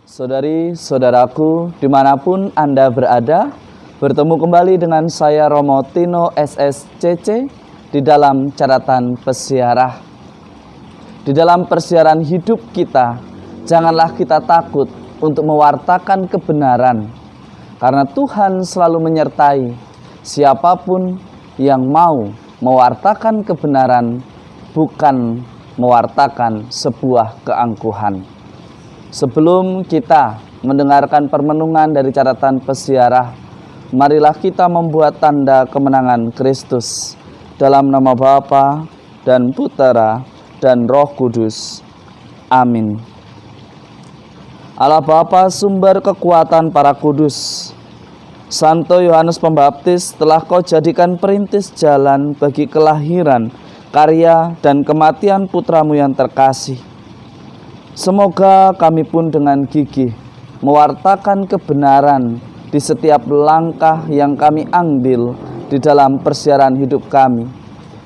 Saudari-saudaraku, dimanapun Anda berada, bertemu kembali dengan saya Romo Tino SSCC di dalam catatan pesiarah. Di dalam persiaran hidup kita, janganlah kita takut untuk mewartakan kebenaran, karena Tuhan selalu menyertai siapapun yang mau mewartakan kebenaran, bukan mewartakan sebuah keangkuhan. Sebelum kita mendengarkan permenungan dari catatan pesiarah, marilah kita membuat tanda kemenangan Kristus dalam nama Bapa dan Putera dan Roh Kudus. Amin. Allah Bapa, sumber kekuatan para kudus, Santo Yohanes Pembaptis telah Kau jadikan perintis jalan bagi kelahiran, karya, dan kematian putramu yang terkasih. Semoga kami pun dengan gigih mewartakan kebenaran di setiap langkah yang kami ambil di dalam persiaran hidup kami.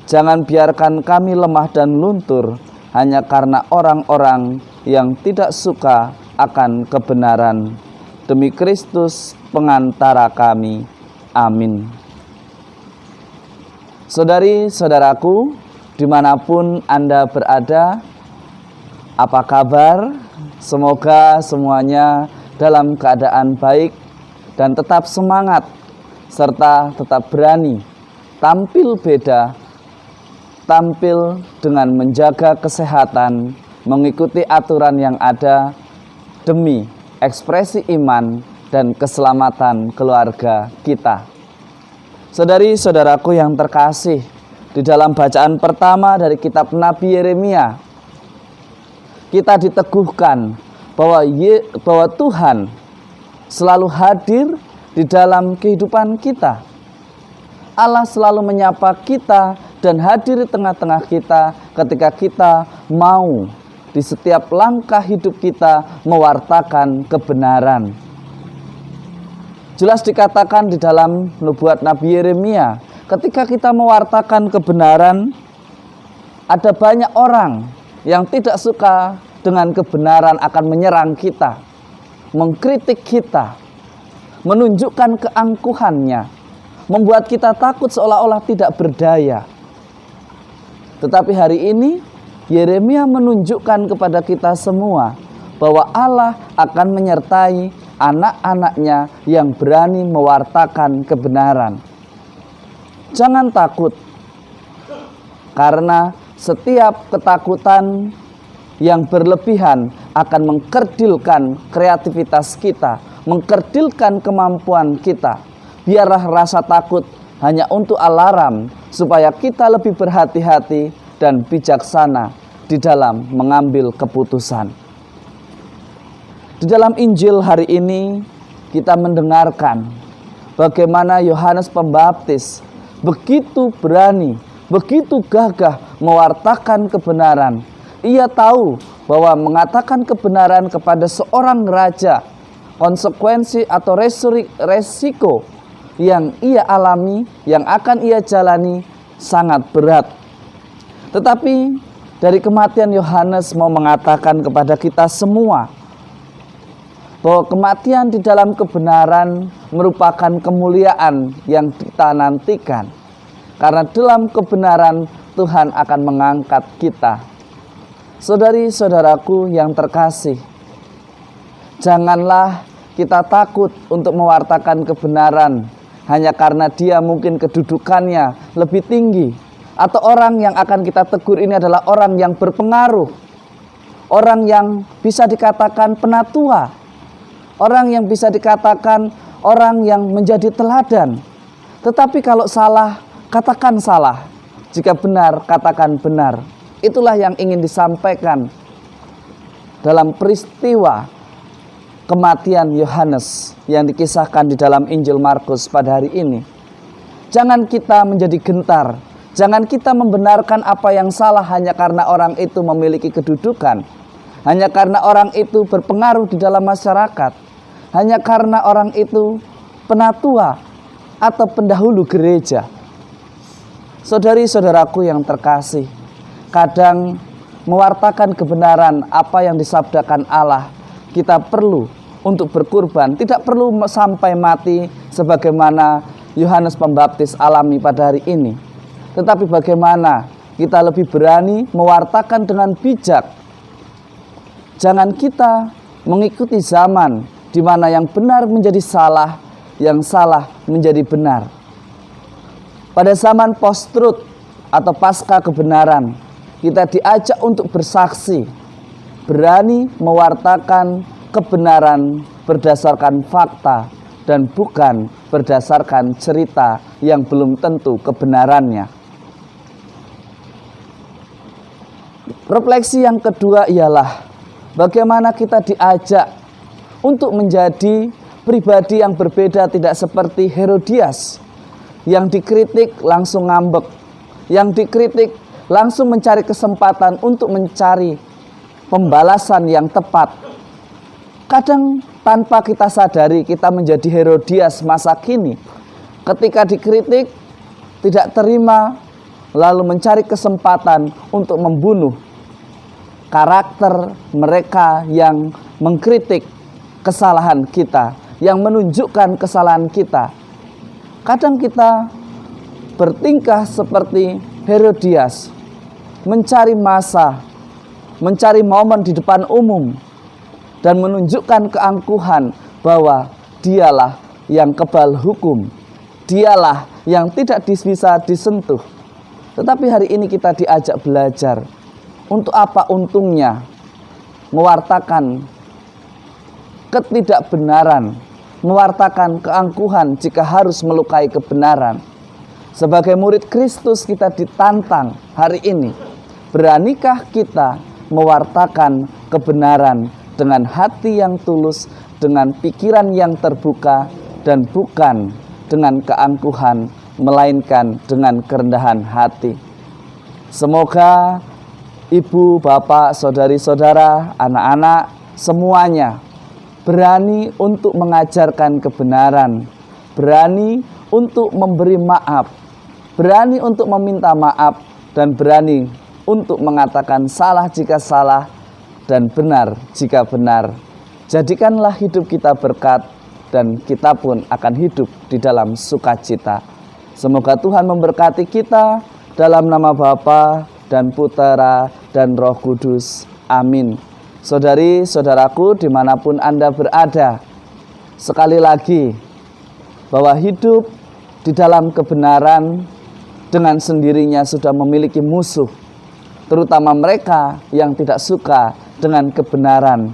Jangan biarkan kami lemah dan luntur hanya karena orang-orang yang tidak suka akan kebenaran. Demi Kristus pengantara kami. Amin. Saudari-saudaraku, dimanapun Anda berada, apa kabar? Semoga semuanya dalam keadaan baik dan tetap semangat, serta tetap berani tampil beda, tampil dengan menjaga kesehatan, mengikuti aturan yang ada demi ekspresi iman dan keselamatan keluarga kita. Saudari-saudaraku yang terkasih, di dalam bacaan pertama dari kitab Nabi Yeremia, kita diteguhkan bahwa Tuhan selalu hadir di dalam kehidupan kita. Allah selalu menyapa kita dan hadir di tengah-tengah kita ketika kita mau di setiap langkah hidup kita mewartakan kebenaran. Jelas dikatakan di dalam nubuat Nabi Yeremia, ketika kita mewartakan kebenaran, ada banyak orang yang tidak suka dengan kebenaran akan menyerang kita, mengkritik kita, menunjukkan keangkuhannya, membuat kita takut seolah-olah tidak berdaya. Tetapi hari ini Yeremia menunjukkan kepada kita semua bahwa Allah akan menyertai anak-anaknya yang berani mewartakan kebenaran. Jangan takut, karena setiap ketakutan yang berlebihan akan mengkerdilkan kreativitas kita, mengkerdilkan kemampuan kita. Biarlah rasa takut hanya untuk alarm supaya kita lebih berhati-hati dan bijaksana di dalam mengambil keputusan. Di dalam Injil hari ini kita mendengarkan bagaimana Yohanes Pembaptis begitu berani, begitu gagah mewartakan kebenaran. Ia tahu bahwa mengatakan kebenaran kepada seorang raja, konsekuensi atau resiko yang ia alami, yang akan ia jalani sangat berat. Tetapi dari kematian Yohanes mau mengatakan kepada kita semua bahwa kematian di dalam kebenaran merupakan kemuliaan yang kita nantikan. Karena dalam kebenaran Tuhan akan mengangkat kita. Saudari-saudaraku yang terkasih, janganlah kita takut untuk mewartakan kebenaran hanya karena dia mungkin kedudukannya lebih tinggi, atau orang yang akan kita tegur ini adalah orang yang berpengaruh, orang yang bisa dikatakan penatua, orang yang bisa dikatakan orang yang menjadi teladan. Tetapi kalau salah, katakan salah. Jika benar, katakan benar. Itulah yang ingin disampaikan dalam peristiwa kematian Yohanes yang dikisahkan di dalam Injil Markus pada hari ini. Jangan kita menjadi gentar. Jangan kita membenarkan apa yang salah hanya karena orang itu memiliki kedudukan. Hanya karena orang itu berpengaruh di dalam masyarakat. Hanya karena orang itu penatua atau pendahulu gereja. Saudari-saudaraku yang terkasih, kadang mewartakan kebenaran apa yang disabdakan Allah kita perlu untuk berkurban, tidak perlu sampai mati sebagaimana Yohanes Pembaptis alami pada hari ini. Tetapi bagaimana kita lebih berani mewartakan dengan bijak. Jangan kita mengikuti zaman di mana yang benar menjadi salah, yang salah menjadi benar. Pada zaman post-truth atau pasca kebenaran, kita diajak untuk bersaksi, berani mewartakan kebenaran berdasarkan fakta dan bukan berdasarkan cerita yang belum tentu kebenarannya. Refleksi yang kedua ialah bagaimana kita diajak untuk menjadi pribadi yang berbeda, tidak seperti Herodias yang dikritik langsung ngambek, yang dikritik langsung mencari kesempatan untuk mencari pembalasan yang tepat. Kadang tanpa kita sadari kita menjadi Herodias masa kini. Ketika dikritik tidak terima, lalu mencari kesempatan untuk membunuh karakter mereka yang mengkritik kesalahan kita, yang menunjukkan kesalahan kita. Kadang kita bertingkah seperti Herodias, mencari masa, mencari momen di depan umum, dan menunjukkan keangkuhan bahwa dialah yang kebal hukum, dialah yang tidak bisa disentuh. Tetapi hari ini kita diajak belajar. Untuk apa untungnya mewartakan ketidakbenaran, mewartakan keangkuhan jika harus melukai kebenaran. Sebagai murid Kristus kita ditantang hari ini. Beranikah kita mewartakan kebenaran dengan hati yang tulus, dengan pikiran yang terbuka, dan bukan dengan keangkuhan, melainkan dengan kerendahan hati. Semoga ibu, bapak, saudari-saudara, anak-anak, semuanya berani untuk mengajarkan kebenaran, berani untuk memberi maaf, berani untuk meminta maaf, dan berani untuk mengatakan salah jika salah dan benar jika benar. Jadikanlah hidup kita berkat dan kita pun akan hidup di dalam sukacita. Semoga Tuhan memberkati kita dalam nama Bapa dan Putera dan Roh Kudus. Amin. Saudari-saudaraku dimanapun Anda berada, sekali lagi bahwa hidup di dalam kebenaran dengan sendirinya sudah memiliki musuh, terutama mereka yang tidak suka dengan kebenaran,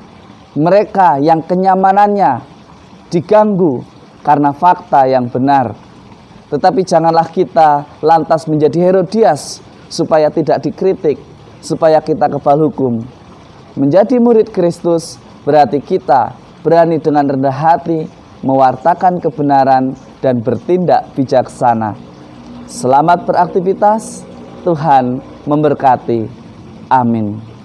mereka yang kenyamanannya diganggu karena fakta yang benar. Tetapi janganlah kita lantas menjadi Herodias supaya tidak dikritik, supaya kita kebal hukum. Menjadi murid Kristus berarti kita berani dengan rendah hati mewartakan kebenaran dan bertindak bijaksana. Selamat beraktivitas, Tuhan memberkati. Amin.